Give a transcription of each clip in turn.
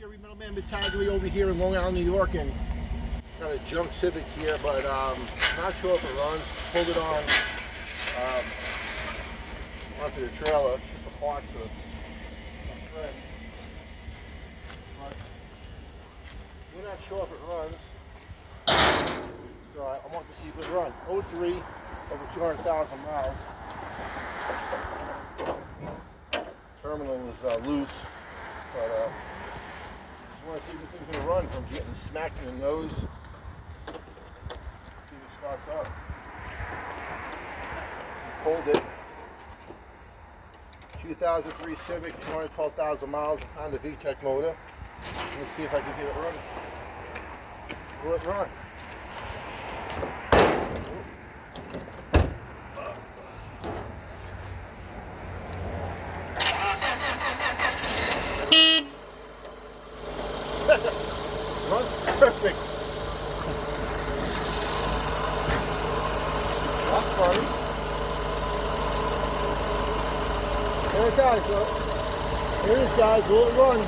Jerry Middleman Battaglia over here in Long Island, New York, and got a junk Civic here, but not sure if it runs. Pulled it on onto the trailer. It's just a part to my friend. But we're not sure if it runs, so I want to see if it runs. 03, over 200,000 miles. Terminal is loose, but just want to see if this thing's going to run from getting smacked in the nose. See if it starts up. Pulled it. 2003 Civic, 212,000 miles, Honda Vtec motor. Let's see if I can get it running. Will it run? Runs perfect. That's funny. There it goes, bro. Here it is, guys. Will it run?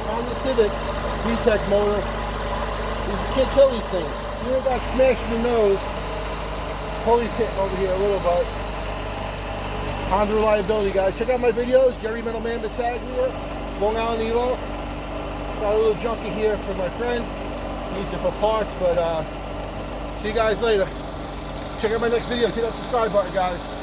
Honda Civic, Vtec motor. You can't kill these things. You know, got smashed in the nose. Pulley's hitting over here a little bit. Honda reliability, guys. Check out my videos. Jerry Middleman Battaglia, Long Island, New York. Got a little junkie here for my friend. Needs it for parts, but see you guys later. Check out my next video. Hit that subscribe button, guys.